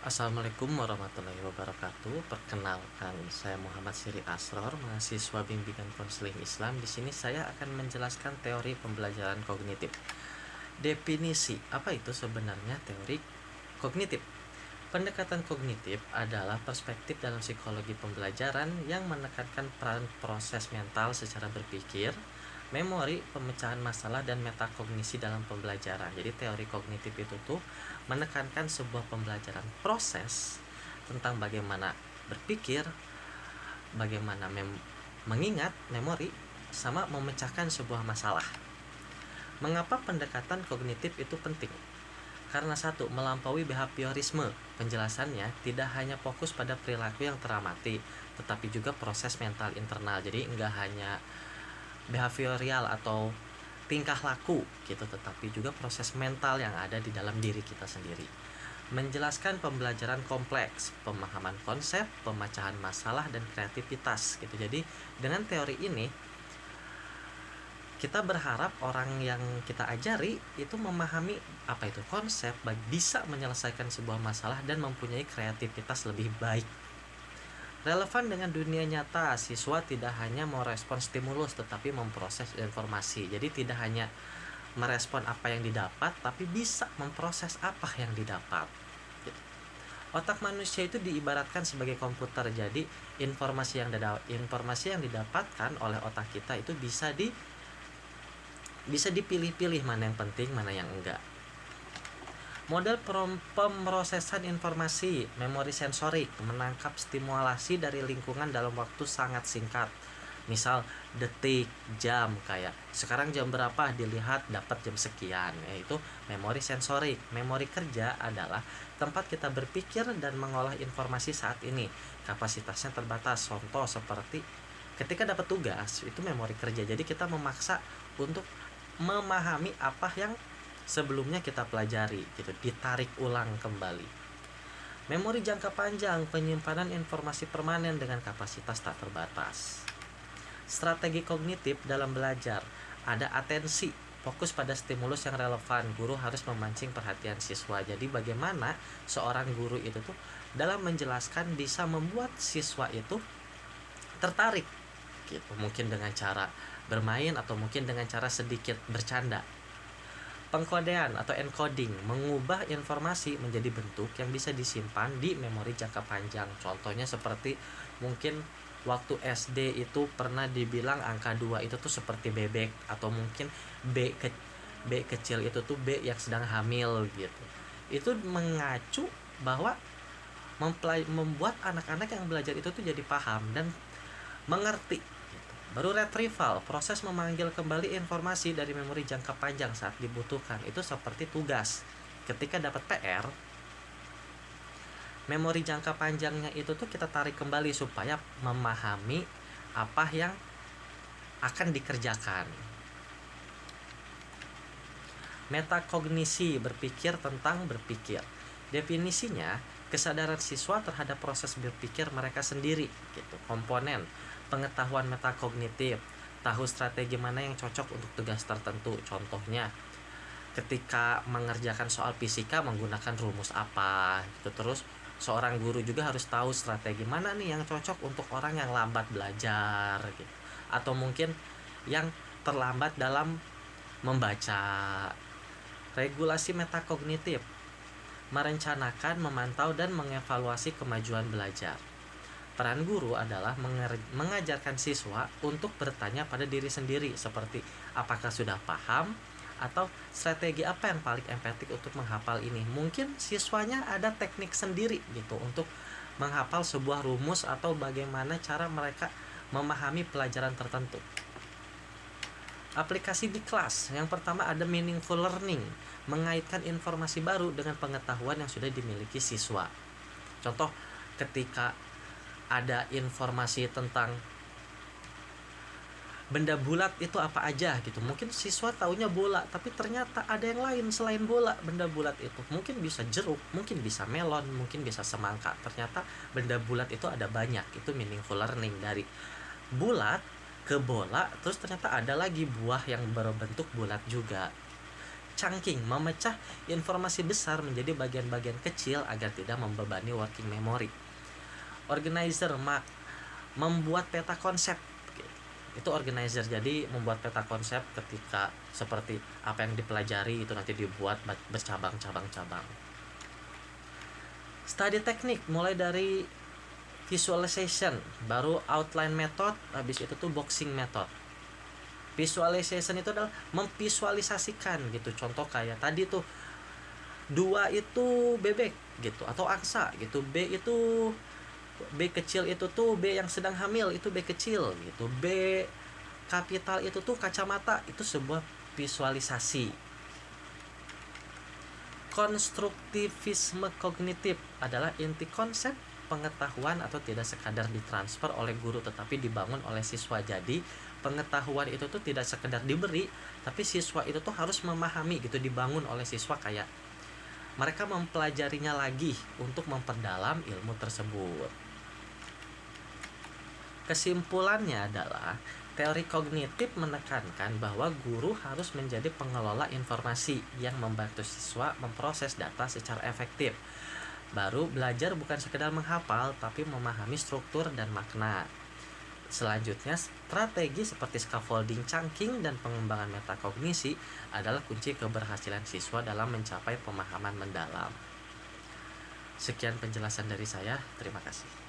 Assalamualaikum warahmatullahi wabarakatuh. Perkenalkan, saya Muhammad Siri Asror, mahasiswa bimbingan konseling Islam. Di sini saya akan menjelaskan teori pembelajaran kognitif. Definisi, apa itu sebenarnya teori kognitif? Pendekatan kognitif adalah perspektif dalam psikologi pembelajaran yang menekankan peran proses mental secara berpikir, memori, pemecahan masalah, dan metakognisi dalam pembelajaran. Jadi teori kognitif itu tuh menekankan sebuah pembelajaran proses tentang bagaimana berpikir, bagaimana mengingat, memori, sama memecahkan sebuah masalah. Mengapa pendekatan kognitif itu penting? Karena satu, melampaui behaviorisme. Penjelasannya tidak hanya fokus pada perilaku yang teramati, tetapi juga proses mental internal. Jadi enggak hanya behavioral atau tingkah laku gitu, tetapi juga proses mental yang ada di dalam diri kita sendiri. Menjelaskan pembelajaran kompleks, pemahaman konsep, pemecahan masalah, dan kreativitas gitu. Jadi dengan teori ini kita berharap orang yang kita ajari itu memahami apa itu konsep, bisa menyelesaikan sebuah masalah, dan mempunyai kreativitas lebih baik. Relevan dengan dunia nyata, siswa tidak hanya merespon stimulus tetapi memproses informasi. Jadi tidak hanya merespon apa yang didapat, tapi bisa memproses apa yang didapat. Otak manusia itu diibaratkan sebagai komputer. Jadi informasi yang didapatkan oleh otak kita itu bisa dipilih-pilih mana yang penting, mana yang enggak. Model pemrosesan informasi, memori sensorik, menangkap stimulasi dari lingkungan dalam waktu sangat singkat. Misal detik, jam, kayak sekarang jam berapa, dilihat dapat jam sekian. Yaitu memori sensorik. Memori kerja adalah tempat kita berpikir dan mengolah informasi saat ini. Kapasitasnya terbatas. Contoh seperti ketika dapat tugas, itu memori kerja. Jadi kita memaksa untuk memahami apa yang sebelumnya kita pelajari gitu, ditarik ulang kembali. Memori jangka panjang, penyimpanan informasi permanen dengan kapasitas tak terbatas. Strategi kognitif dalam belajar, ada atensi, fokus pada stimulus yang relevan. Guru harus memancing perhatian siswa. Jadi bagaimana seorang guru itu tuh dalam menjelaskan bisa membuat siswa itu tertarik gitu, mungkin dengan cara bermain atau mungkin dengan cara sedikit bercanda. Pengkodean atau encoding, mengubah informasi menjadi bentuk yang bisa disimpan di memori jangka panjang. Contohnya seperti mungkin waktu SD itu pernah dibilang angka 2 itu tuh seperti bebek, atau mungkin B kecil itu tuh B yang sedang hamil gitu. Itu mengacu bahwa membuat anak-anak yang belajar itu tuh jadi paham dan mengerti. Baru retrieval, proses memanggil kembali informasi dari memori jangka panjang saat dibutuhkan. Itu seperti tugas. Ketika dapat PR, memori jangka panjangnya itu tuh kita tarik kembali supaya memahami apa yang akan dikerjakan. Metakognisi, berpikir tentang berpikir. Definisinya, kesadaran siswa terhadap proses berpikir mereka sendiri gitu. Komponen pengetahuan metakognitif, tahu strategi mana yang cocok untuk tugas tertentu. Contohnya ketika mengerjakan soal fisika menggunakan rumus apa gitu. Terus seorang guru juga harus tahu strategi mana nih yang cocok untuk orang yang lambat belajar gitu, atau mungkin yang terlambat dalam membaca. Regulasi metakognitif, merencanakan, memantau, dan mengevaluasi kemajuan belajar. Peran guru adalah mengajarkan siswa untuk bertanya pada diri sendiri, seperti apakah sudah paham atau strategi apa yang paling efektif untuk menghafal ini. Mungkin siswanya ada teknik sendiri gitu untuk menghafal sebuah rumus atau bagaimana cara mereka memahami pelajaran tertentu. Aplikasi di kelas. Yang pertama ada meaningful learning, mengaitkan informasi baru dengan pengetahuan yang sudah dimiliki siswa. Contoh, ketika ada informasi tentang benda bulat itu apa aja gitu, mungkin siswa taunya bola, tapi ternyata ada yang lain selain bola. Benda bulat itu mungkin bisa jeruk, mungkin bisa melon, mungkin bisa semangka. Ternyata benda bulat itu ada banyak. Itu meaningful learning. Dari bulat ke bola, terus ternyata ada lagi buah yang berbentuk bulat juga. chunking, memecah informasi besar menjadi bagian-bagian kecil agar tidak membebani working memory. Organizer, membuat peta konsep. Itu organizer, jadi membuat peta konsep ketika seperti apa yang dipelajari itu nanti dibuat bercabang-cabang-cabang. Study teknik, mulai dari visualization, baru outline method, habis itu tuh boxing method. Visualization itu adalah memvisualisasikan gitu. Contoh kayak tadi tuh 2 itu bebek gitu atau angsa gitu. B kecil itu tuh B yang sedang hamil, itu B kecil gitu. B kapital itu tuh kacamata, itu sebuah visualisasi. Konstruktivisme kognitif adalah inti konsep pengetahuan atau tidak sekadar ditransfer oleh guru tetapi dibangun oleh siswa. Jadi pengetahuan itu tuh tidak sekedar diberi, tapi siswa itu tuh harus memahami gitu, dibangun oleh siswa, kayak mereka mempelajarinya lagi untuk memperdalam ilmu tersebut. Kesimpulannya adalah teori kognitif menekankan bahwa guru harus menjadi pengelola informasi yang membantu siswa memproses data secara efektif. Baru belajar bukan sekedar menghafal, tapi memahami struktur dan makna. Selanjutnya, strategi seperti scaffolding, chunking, dan pengembangan metakognisi adalah kunci keberhasilan siswa dalam mencapai pemahaman mendalam. Sekian penjelasan dari saya, terima kasih.